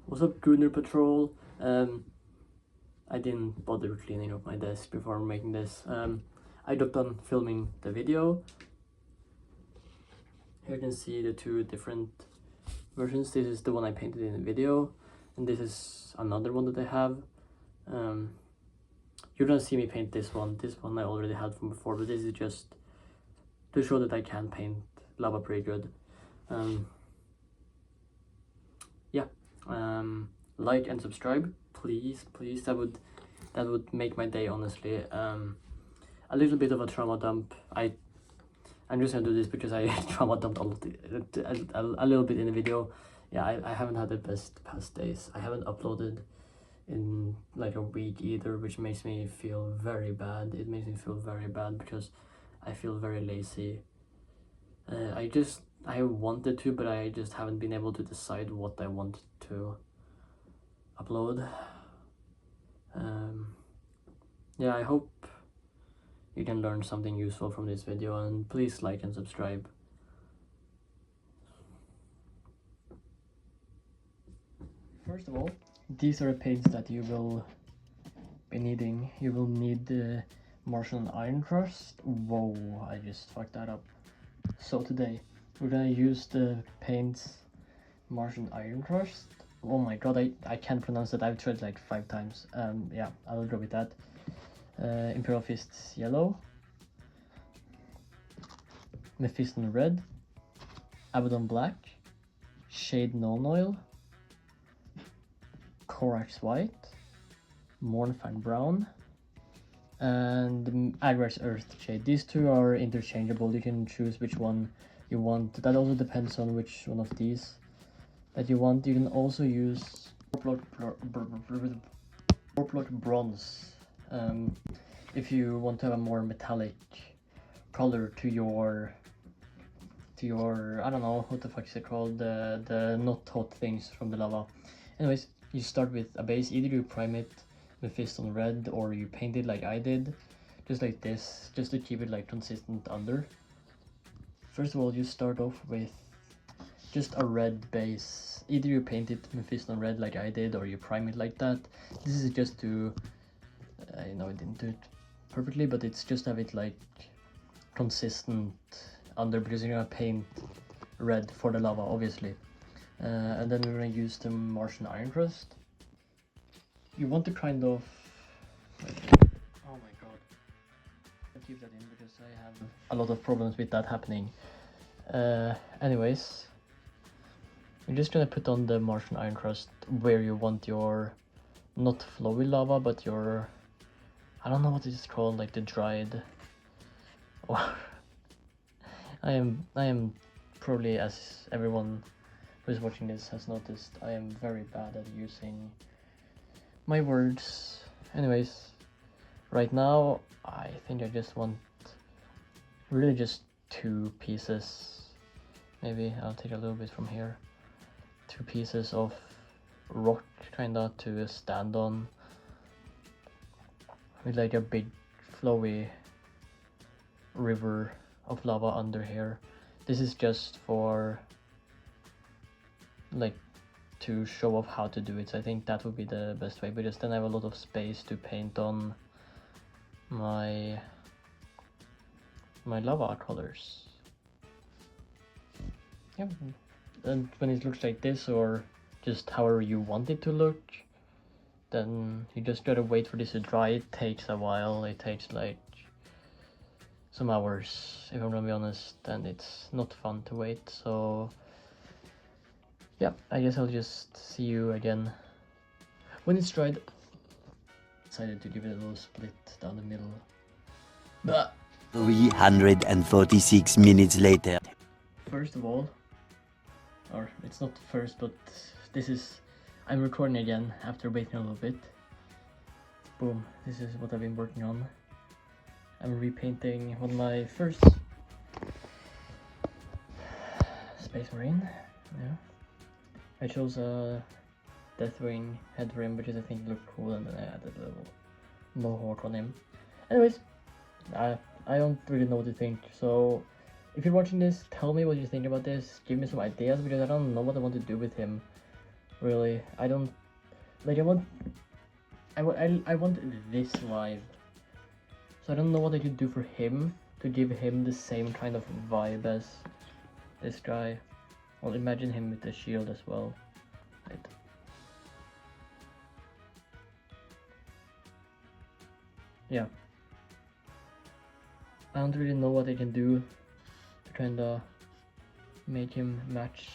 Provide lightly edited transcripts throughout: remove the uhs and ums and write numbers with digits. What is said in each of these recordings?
What's up, Gunner Patrol? I didn't bother cleaning up my desk before making this. I got done filming the video. Here you can see the two different versions. This is the one I painted in the video, and this is another one that I have. You're gonna see me paint this one. This one I already had from before, but this is just to show that I can paint lava pretty good. Like and subscribe, please. That would make my day, honestly. A little bit of a trauma dump. I'm just gonna do this because I trauma dumped a little bit in the video. Yeah, I haven't had the best past days. I haven't uploaded in like a week either, which makes me feel very bad. It makes me feel very bad because I feel very lazy. I wanted to, but I just haven't been able to decide what I want to upload. Yeah, I hope you can learn something useful from this video, and please like and subscribe. First of all, these are the paints that you will be needing. You will need the Martian Iron Crust. Whoa, I just fucked that up. So today we're gonna use the paints Martian Iron Crust. Oh my god, I can't pronounce it. I've tried like 5 times. Yeah, I'll go with that. Imperial Fists Yellow, Mephiston Red, Abaddon Black, Shade Known Oil, Corax White, Mournfang Brown, and Agrax Earth Shade. These two are interchangeable. You can choose which one you want. That also depends on which one of these that you want. You can also use Warplock Bronze if you want to have a more metallic color to your I don't know what the fuck is it called, the not hot things from the lava. Anyways, you start with a base. Either you prime it Mephiston Red or you paint it like I did, just like this, just to keep it like consistent under. First of all, you start off with just a red base. Either you paint it Mephiston Red like I did, or you prime it like that. This is just to I know I didn't do it perfectly, but it's just to have it like consistent under, because you're gonna paint red for the lava, obviously. And then we're gonna use the Martian Iron Crust. You want to kind of, oh my god, I'll keep that in because I have a lot of problems with that happening. Anyways, you're just gonna put on the Martian Iron Crust where you want your, not flowy lava, but your, I don't know what it's called, like the dried, or I am probably, as everyone who is watching this has noticed, I am very bad at using my words. Anyways, right now I think I just want really just 2 pieces. Maybe I'll take a little bit from here. 2 pieces of rock kinda to stand on, with like a big flowy river of lava under here. This is just for like to show off how to do it, so I think that would be the best way, because then I have a lot of space to paint on my lava colors. Yeah, and when it looks like this, or just however you want it to look, then you just gotta wait for this to dry. It takes a while. It takes like some hours, if I'm gonna be honest, and it's not fun to wait. So yeah, I guess I'll just see you again when it's dried. Decided to give it a little split down the middle. But 346 minutes later. first of all, or it's not first, but this is, I'm recording again after waiting a little bit. Boom, this is what I've been working on. I'm repainting one of my first Space Marine. Yeah, I chose a Deathwing head for him because I think it looked cool, and then I added a little mohawk on him. Anyways, I don't really know what to think, so if you're watching this, tell me what you think about this. Give me some ideas, because I don't know what I want to do with him. really. I don't like. I want this vibe. So I don't know what I could do for him to give him the same kind of vibe as this guy. Well, imagine him with the shield as well. Right. Yeah. I don't really know what I can do to kinda make him match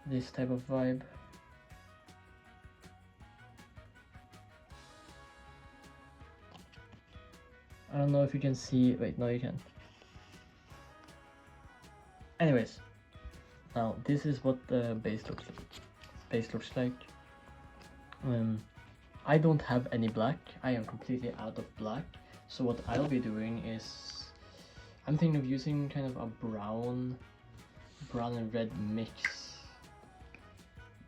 this type of vibe. I don't know if you can see. Wait, no, you can. Anyways, now this is what the base looks like. I don't have any black. I am completely out of black. So what I'll be doing is, I'm thinking of using kind of a brown and red mix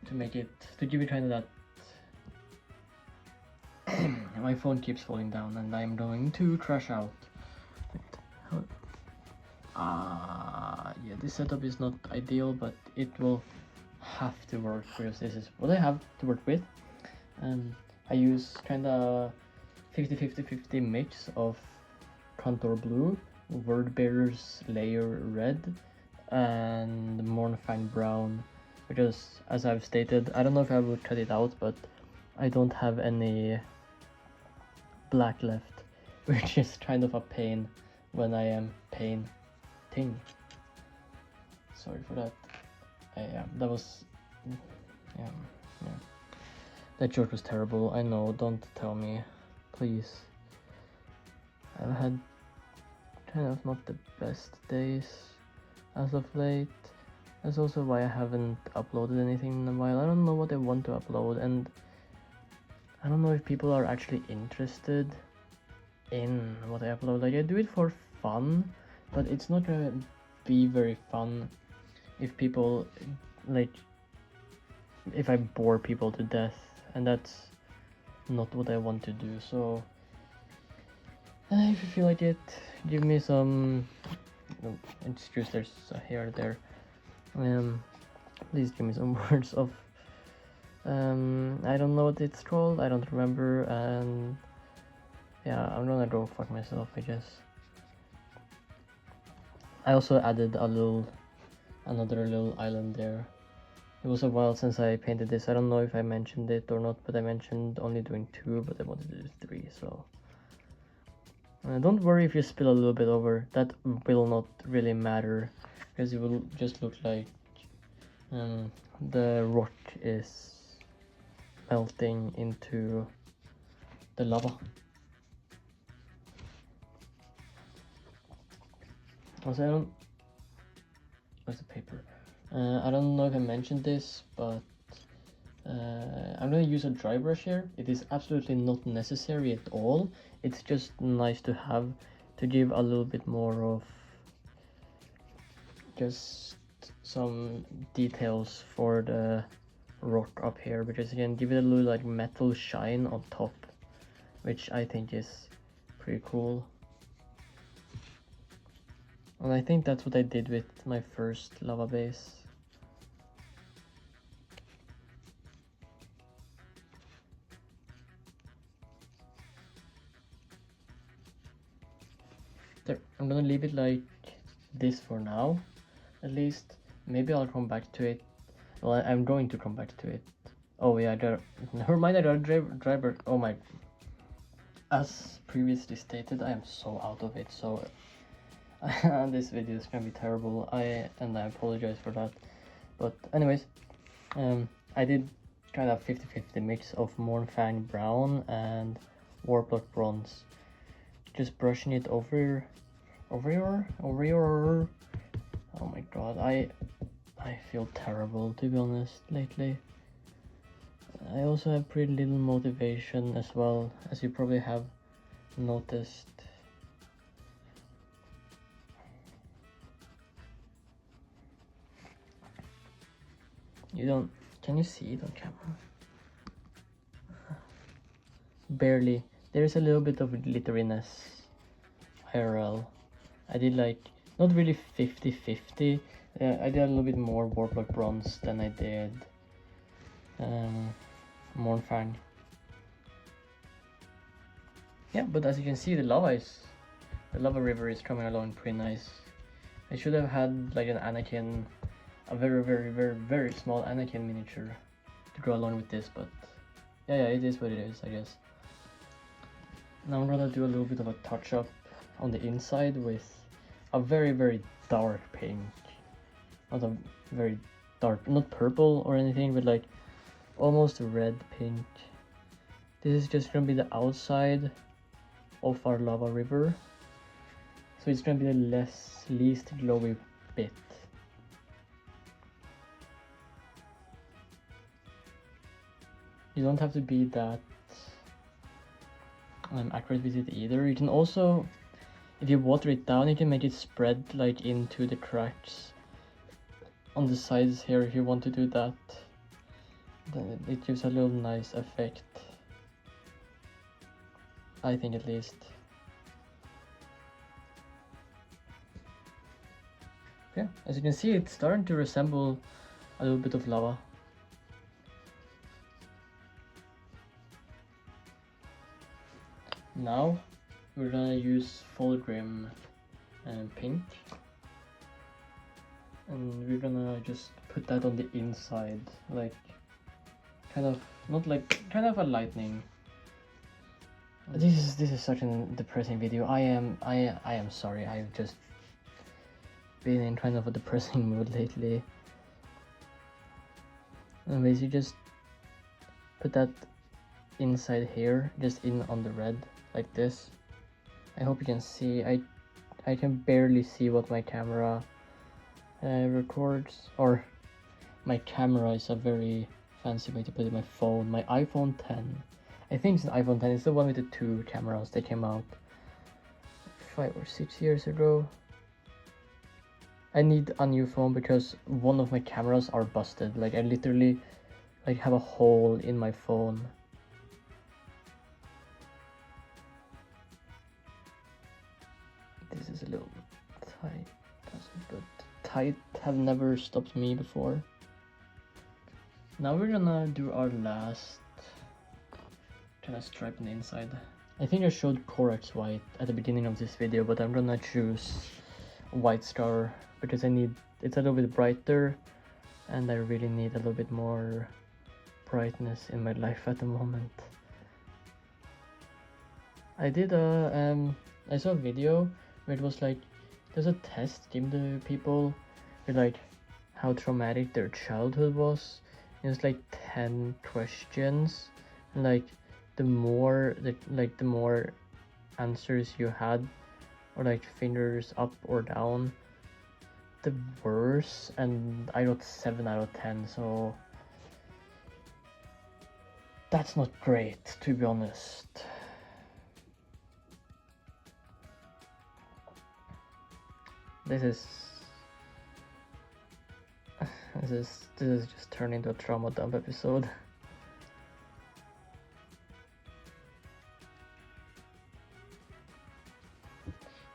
to give it kind of that. My phone keeps falling down and I'm going to crash out. Yeah, this setup is not ideal, but it will have to work because this is what I have to work with. I use kind of 50-50-50 mix of Contour Blue, Word Bearer's Layer Red, and Mournfang Brown, because as I've stated, I don't know if I would cut it out, but I don't have any black left, which is kind of a pain when I am painting. Sorry for that. Yeah, that was yeah. That joke was terrible. I know, don't tell me, please. I've had kind of not the best days as of late. That's also why I haven't uploaded anything in a while. I don't know what I want to upload, and I don't know if people are actually interested in what I upload. Like, I do it for fun, but it's not gonna be very fun if people, like, if I bore people to death, and that's not what I want to do. So if you feel like it, give me some, excuse, there's a hair there, please give me some words of, I don't know what it's called, I don't remember, and yeah, I'm gonna go fuck myself, I guess. I also added another little island there. It was a while since I painted this. I don't know if I mentioned it or not, but I mentioned only doing 2, but I wanted to do 3, so don't worry if you spill a little bit over. That will not really matter, because it will just look like the rock is melting into the lava. Also, I don't... Where's the paper? I don't know if I mentioned this, but I'm going to use a dry brush here. It is absolutely not necessary at all. It's just nice to have to give a little bit more of just some details for the rock up here, because you can give it a little like metal shine on top, which I think is pretty cool. And I think that's what I did with my first lava base. There, I'm gonna leave it like this for now, at least. Maybe I'll come back to it. Well, I'm going to come back to it. Oh yeah, never mind, I got a driver. Oh my. As previously stated, I am so out of it, so this video is gonna be terrible. I apologize for that. But anyways, I did kind of 50-50 mix of Mournfang Brown and Warplock Bronze. Just brushing it over your. Oh my god, I feel terrible, to be honest, lately. I also have pretty little motivation as well, as you probably have noticed. Can you see it on camera? Barely. There's a little bit of glitteriness IRL. I did like, not really 50-50. I did a little bit more Warplock Bronze than I did Mornfang. Yeah, but as you can see, the lava river is coming along pretty nice. I should have had like an Anakin, a very small Anakin miniature to go along with this, but yeah, it is what it is, I guess. Now I'm gonna do a little bit of a touch up on the inside with a very dark pink. Not a very dark, not purple or anything, but like almost red pink. This is just gonna be the outside of our lava river, so it's gonna be the least glowy bit. You don't have to be that accurate with it either. You can also, if you water it down, you can make it spread like into the cracks on the sides here if you want to do that. Then it gives a little nice effect, I think, at least. Yeah, as you can see, it's starting to resemble a little bit of lava. Now we're gonna use Fulgrim pink, and we're gonna just put that on the inside, like kind of, not like, kind of a lightning. This is such a depressing video. I am sorry. I've just been in kind of a depressing mood lately. Anyways, you just put that inside here, just in on the red, like this. I hope you can see. I can barely see what my camera records, or my camera is a very fancy way to put it. My phone, my iPhone 10. I think it's an iPhone 10. It's the one with the 2 cameras that came out 5 or 6 years ago. I need a new phone because one of my cameras are busted. Like, I literally like have a hole in my phone. This is a little tight, but tight have never stopped me before. Now we're gonna do our last kind of stripe on the inside. I think I showed Corax white at the beginning of this video, but I'm gonna choose White Star because it's a little bit brighter, and I really need a little bit more brightness in my life at the moment. I saw a video where it was like, there's a test given to people with like how traumatic their childhood was. It was like 10 questions, and like the more answers you had, or like fingers up or down, the worse. And I got 7 out of 10, so that's not great, to be honest. This is just turned into a trauma dump episode.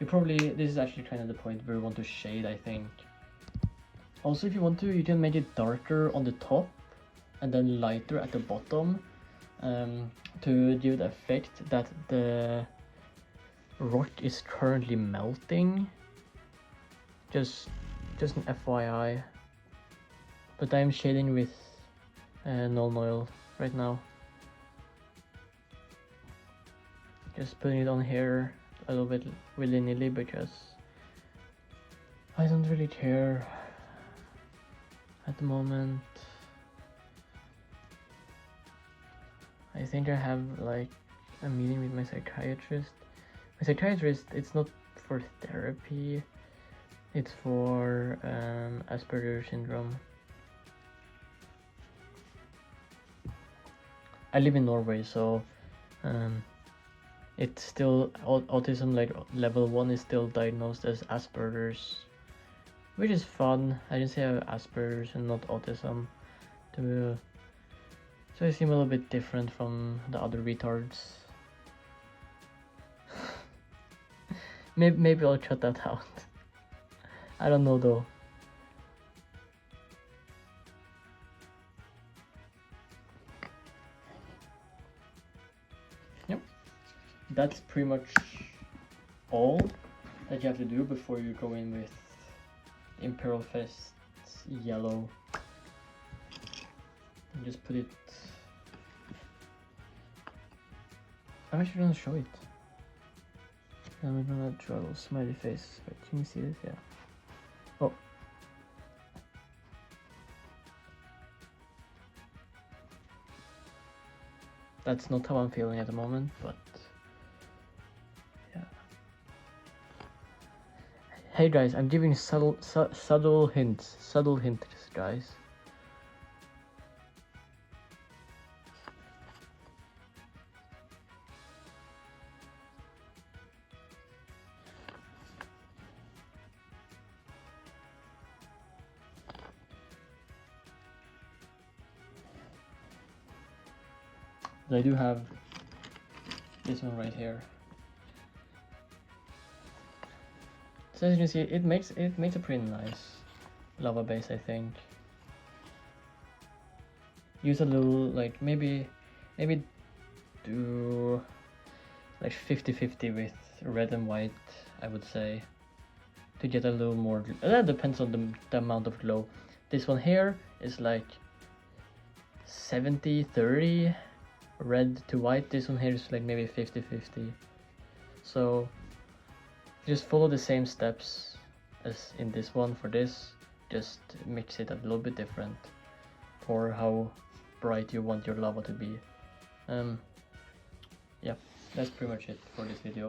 This is actually kind of the point where we want to shade, I think. Also, if you want to, you can make it darker on the top and then lighter at the bottom, to give the effect that the rock is currently melting. Just an FYI. But I'm shading with Null Oil right now. Just putting it on here a little bit willy-nilly because I don't really care at the moment. I think I have like a meeting with my psychiatrist. My psychiatrist, it's not for therapy, it's for Asperger's syndrome. I live in Norway, so it's still autism, like level 1 is still diagnosed as Asperger's, which is fun. I just have Asperger's and not autism, so I seem a little bit different from the other retards. maybe I'll cut that out. I don't know though. that's pretty much all that you have to do before you go in with Imperial Fest yellow. And just put it. I'm actually gonna show it. And we're gonna draw a little smiley face. Wait, can you see this? Yeah. Oh. That's not how I'm feeling at the moment, but yeah. Hey guys, I'm giving subtle hints, guys. I do have this one right here. So as you can see, it makes a pretty nice lava base, I think. Use a little, like maybe do like 50-50 with red and white, I would say, to get a little more. That depends on the amount of glow. This one here is like 70-30 red to white. This one here is like maybe 50-50. So just follow the same steps as in this one for this, just mix it a little bit different for how bright you want your lava to be. Yeah, that's pretty much it for this video.